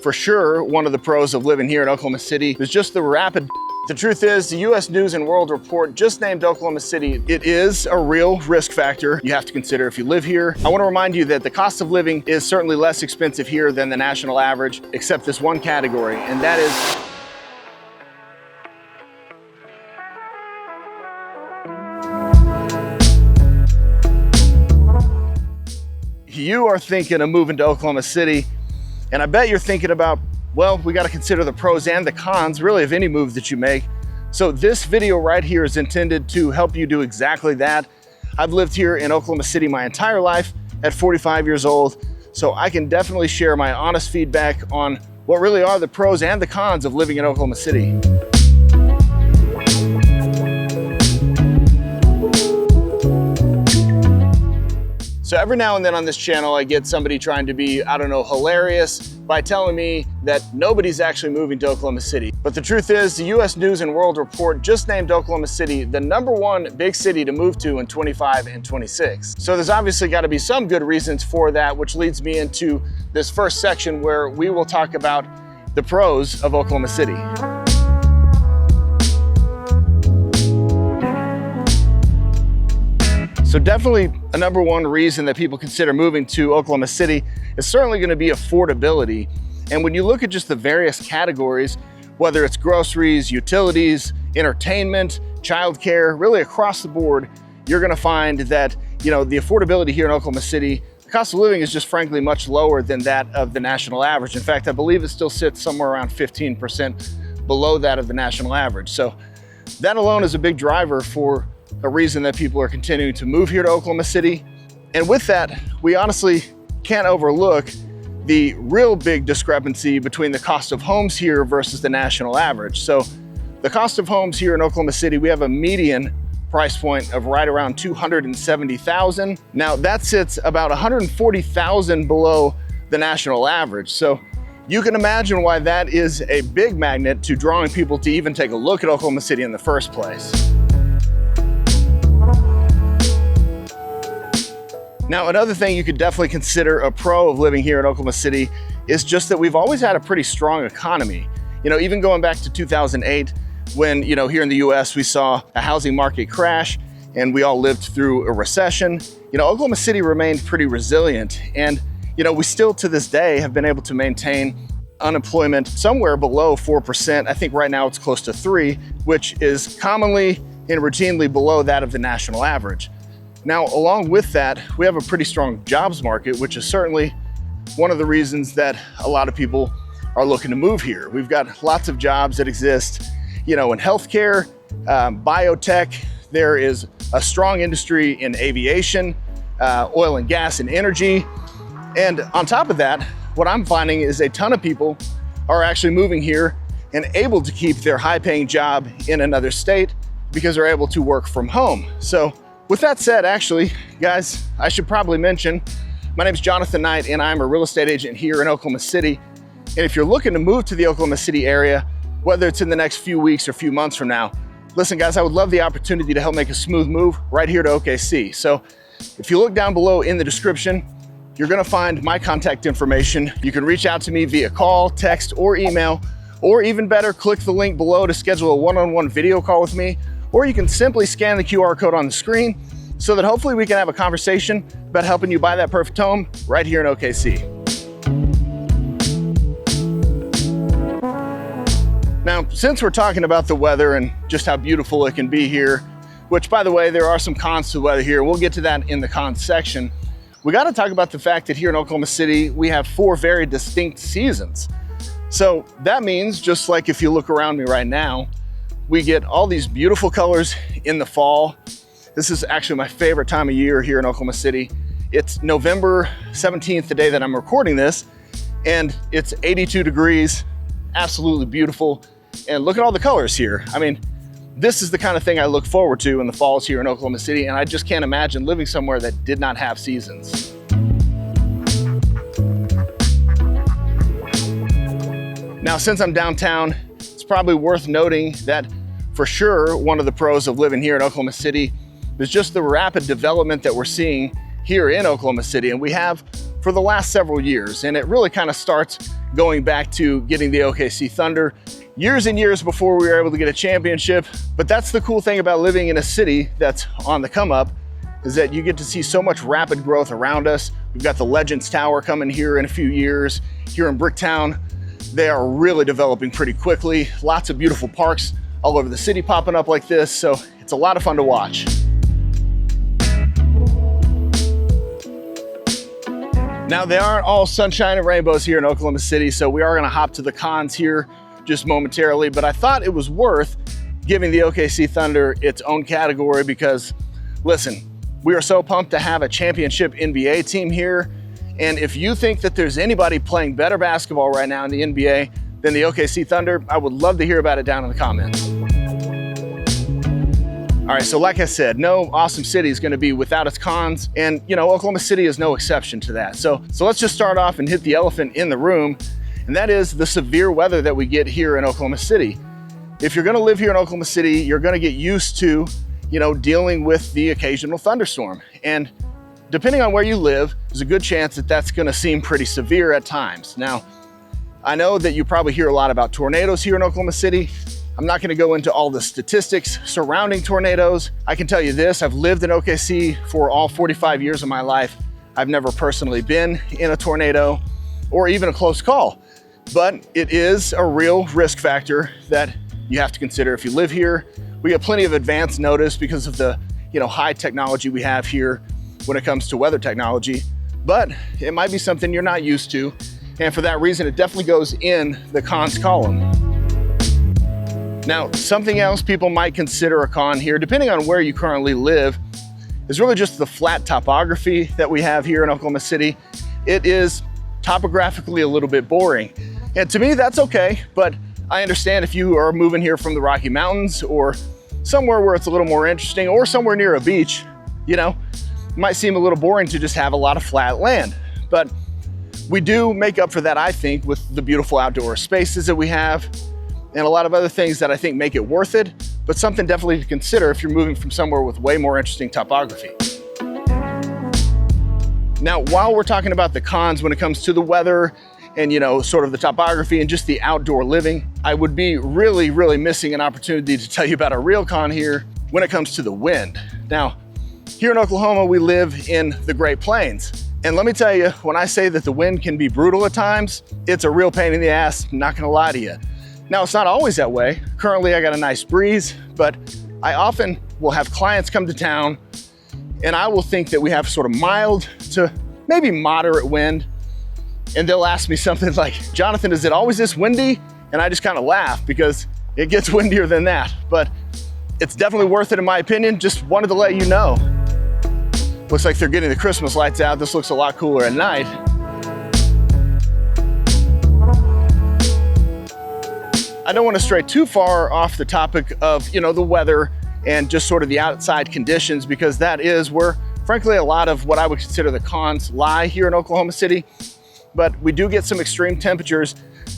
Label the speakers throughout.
Speaker 1: For sure, one of the pros of living here in Oklahoma City is just the rapid. The truth is, the U.S. News and World Report just named Oklahoma City. It is a real risk factor you have to consider if you live here. I want to remind you that the cost of living is certainly less expensive here than the national average, except this one category, and that is you are thinking of moving to Oklahoma City, and I bet you're thinking about, well, we got to consider the pros and the cons, really, of any move that you make. So this video right here is intended to help you do exactly that. I've lived here in Oklahoma City my entire life at 45 years old, so I can definitely share my honest feedback on what really are the pros and the cons of living in Oklahoma City. So every now and then on this channel, I get somebody trying to be, I don't know, hilarious by telling me that nobody's actually moving to Oklahoma City. But the truth is, the U.S. News and World Report just named Oklahoma City the #1 big city to move to in 25 and 26. So there's obviously got to be some good reasons for that, which leads me into this first section where we will talk about the pros of Oklahoma City. So definitely a #1 reason that people consider moving to Oklahoma City is certainly going to be affordability. And when you look at just the various categories, whether it's groceries, utilities, entertainment, childcare, really across the board, you're going to find that, you know, the affordability here in Oklahoma City, the cost of living is just frankly much lower than that of the national average. In fact, I believe it still sits somewhere around 15% below that of the national average. So that alone is a big driver for a reason that people are continuing to move here to Oklahoma City. And with that, we honestly can't overlook the real big discrepancy between the cost of homes here versus the national average. So the cost of homes here in Oklahoma City, we have a median price point of right around $270,000. Now that sits about $140,000 below the national average. So you can imagine why that is a big magnet to drawing people to even take a look at Oklahoma City in the first place. Now, another thing you could definitely consider a pro of living here in Oklahoma City is just that we've always had a pretty strong economy. You know, even going back to 2008, when, you know, here in the US, we saw a housing market crash and we all lived through a recession. You know, Oklahoma City remained pretty resilient. And, you know, we still to this day have been able to maintain unemployment somewhere below 4%. I think right now it's close to 3%, which is commonly and routinely below that of the national average. Now, along with that, we have a pretty strong jobs market, which is certainly one of the reasons that a lot of people are looking to move here. We've got lots of jobs that exist, you know, in healthcare, biotech. There is a strong industry in aviation, oil and gas and energy. And on top of that, what I'm finding is a ton of people are actually moving here and able to keep their high-paying job in another state because they're able to work from home. So with that said, actually, guys, I should probably mention, my name is Jonathan Knight and I'm a real estate agent here in Oklahoma City. And if you're looking to move to the Oklahoma City area, whether it's in the next few weeks or few months from now, listen guys, I would love the opportunity to help make a smooth move right here to OKC. So if you look down below in the description, you're gonna find my contact information. You can reach out to me via call, text, or email, or even better, click the link below to schedule a one-on-one video call with me. Or you can simply scan the QR code on the screen so that hopefully we can have a conversation about helping you buy that perfect home right here in OKC. Now, since we're talking about the weather and just how beautiful it can be here, which by the way, there are some cons to the weather here, we'll get to that in the cons section. We got to talk about the fact that here in Oklahoma City, we have 4 very distinct seasons. So that means, just like if you look around me right now, we get all these beautiful colors in the fall. This is actually my favorite time of year here in Oklahoma City. It's November 17th, the day that I'm recording this, and it's 82 degrees, absolutely beautiful. And look at all the colors here. I mean, this is the kind of thing I look forward to in the falls here in Oklahoma City, and I just can't imagine living somewhere that did not have seasons. Now, since I'm downtown, it's probably worth noting that for sure, one of the pros of living here in Oklahoma City is just the rapid development that we're seeing here in Oklahoma City, and we have for the last several years. And it really kind of starts going back to getting the OKC Thunder years and years before we were able to get a championship. But that's the cool thing about living in a city that's on the come up, is that you get to see so much rapid growth around us. We've got the Legends Tower coming here in a few years. Here in Bricktown, they are really developing pretty quickly. Lots of beautiful parks all over the city popping up like this, so it's a lot of fun to watch. Now, they aren't all sunshine and rainbows here in Oklahoma City, so we are gonna hop to the cons here just momentarily, but I thought it was worth giving the OKC Thunder its own category because, listen, we are so pumped to have a championship NBA team here, and if you think that there's anybody playing better basketball right now in the NBA than the OKC Thunder, I would love to hear about it down in the comments. All right, so like I said, no awesome city is gonna be without its cons, and Oklahoma City is no exception to that. So let's just start off and hit the elephant in the room, and that is the severe weather that we get here in Oklahoma City. If you're gonna live here in Oklahoma City, you're gonna get used to, dealing with the occasional thunderstorm. And depending on where you live, there's a good chance that that's gonna seem pretty severe at times. Now, I know that you probably hear a lot about tornadoes here in Oklahoma City. I'm not gonna go into all the statistics surrounding tornadoes. I can tell you this, I've lived in OKC for all 45 years of my life. I've never personally been in a tornado or even a close call, but it is a real risk factor that you have to consider if you live here. We get plenty of advance notice because of the high technology we have here when it comes to weather technology, but it might be something you're not used to. And for that reason, it definitely goes in the cons column. Now, something else people might consider a con here, depending on where you currently live, is really just the flat topography that we have here in Oklahoma City. It is topographically a little bit boring. And to me, that's okay, but I understand if you are moving here from the Rocky Mountains or somewhere where it's a little more interesting or somewhere near a beach, it might seem a little boring to just have a lot of flat land. But we do make up for that, I think, with the beautiful outdoor spaces that we have and a lot of other things that I think make it worth it, but something definitely to consider if you're moving from somewhere with way more interesting topography. Now, while we're talking about the cons when it comes to the weather and sort of the topography and just the outdoor living, I would be really, really missing an opportunity to tell you about a real con here when it comes to the wind. Now, here in Oklahoma, we live in the Great Plains. And let me tell you, when I say that the wind can be brutal at times, it's a real pain in the ass, not gonna lie to you. Now, it's not always that way. Currently, I got a nice breeze, but I often will have clients come to town and I will think that we have sort of mild to maybe moderate wind. And they'll ask me something like, Jonathan, is it always this windy? And I just kind of laugh because it gets windier than that. But it's definitely worth it in my opinion. Just wanted to let you know. Looks like they're getting the Christmas lights out. This looks a lot cooler at night. I don't want to stray too far off the topic of, the weather and just sort of the outside conditions, because that is where, frankly, a lot of what I would consider the cons lie here in Oklahoma City. But we do get some extreme temperatures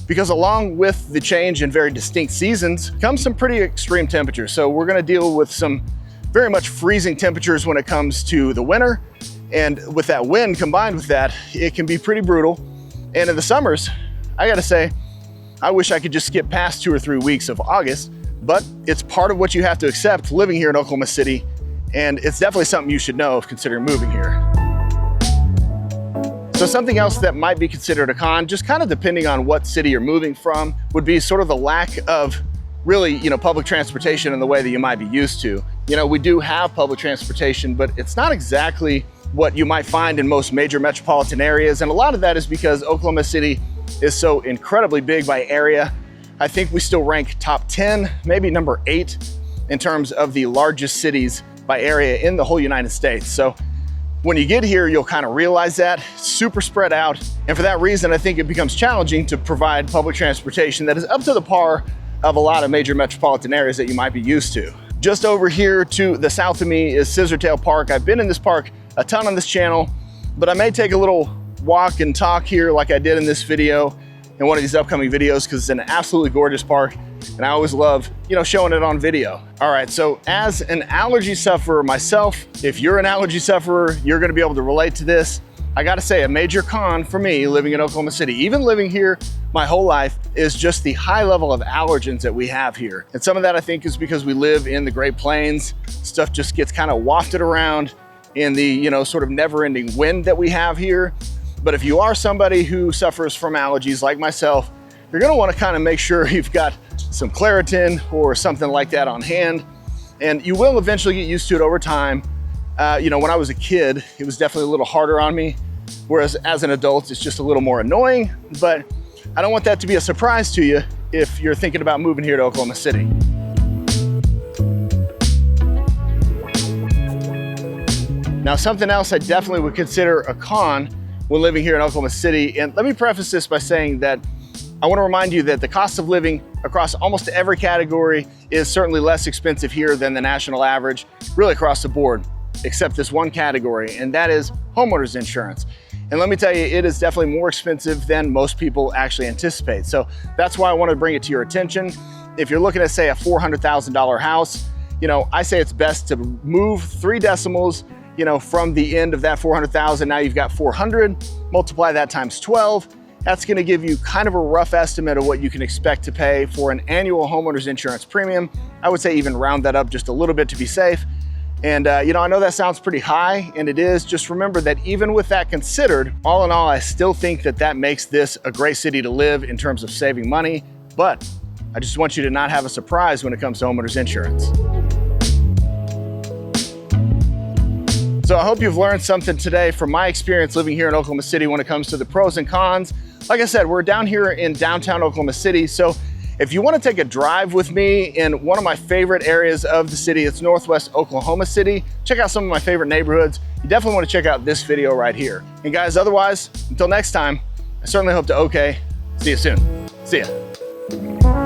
Speaker 1: because along with the change in very distinct seasons comes some pretty extreme temperatures. So we're going to deal with some very much freezing temperatures when it comes to the winter. And with that wind combined with that, it can be pretty brutal. And in the summers, I got to say, I wish I could just skip past 2 or 3 weeks of August, but it's part of what you have to accept living here in Oklahoma City. And it's definitely something you should know if considering moving here. So something else that might be considered a con, just kind of depending on what city you're moving from, would be sort of the lack of really, public transportation in the way that you might be used to. We do have public transportation, but it's not exactly what you might find in most major metropolitan areas. And a lot of that is because Oklahoma City is so incredibly big by area. I think we still rank top 10, maybe number 8 in terms of the largest cities by area in the whole United States. So when you get here, you'll kind of realize that it's super spread out. And for that reason, I think it becomes challenging to provide public transportation that is up to the par of a lot of major metropolitan areas that you might be used to. Just over here to the south of me is Scissortail Park. I've been in this park a ton on this channel, but I may take a little walk and talk here like I did in this video in one of these upcoming videos because it's an absolutely gorgeous park and I always love, showing it on video. All right, so as an allergy sufferer myself, if you're an allergy sufferer, you're gonna be able to relate to this. I gotta say, a major con for me living in Oklahoma City, even living here my whole life, is just the high level of allergens that we have here. And some of that I think is because we live in the Great Plains. Stuff just gets kind of wafted around in the, you know, sort of never-ending wind that we have here. But if you are somebody who suffers from allergies like myself, you're gonna wanna kind of make sure you've got some Claritin or something like that on hand. And you will eventually get used to it over time. You know, when I was a kid, it was definitely a little harder on me, whereas as an adult, it's just a little more annoying, but I don't want that to be a surprise to you if you're thinking about moving here to Oklahoma City. Now, something else I definitely would consider a con when living here in Oklahoma City, and let me preface this by saying that I want to remind you that the cost of living across almost every category is certainly less expensive here than the national average, really across the board, except this one category, and that is homeowners insurance. And let me tell you, it is definitely more expensive than most people actually anticipate. So that's why I want to bring it to your attention. If you're looking at, say, a $400,000 house, you know, I say it's best to move 3 decimals, you know, from the end of that 400,000. Now you've got 400, multiply that times 12. That's gonna give you kind of a rough estimate of what you can expect to pay for an annual homeowners insurance premium. I would say even round that up just a little bit to be safe. And you know, I know that sounds pretty high, and it is. Just remember that even with that considered, all in all, I still think that that makes this a great city to live in terms of saving money. But I just want you to not have a surprise when it comes to homeowners insurance. So I hope you've learned something today from my experience living here in Oklahoma City when it comes to the pros and cons. Like I said, we're down here in downtown Oklahoma City, so if you want to take a drive with me in one of my favorite areas of the city, it's Northwest Oklahoma City. Check out some of my favorite neighborhoods. You definitely want to check out this video right here. And guys, otherwise, until next time, I certainly hope to okay. See you soon. See ya.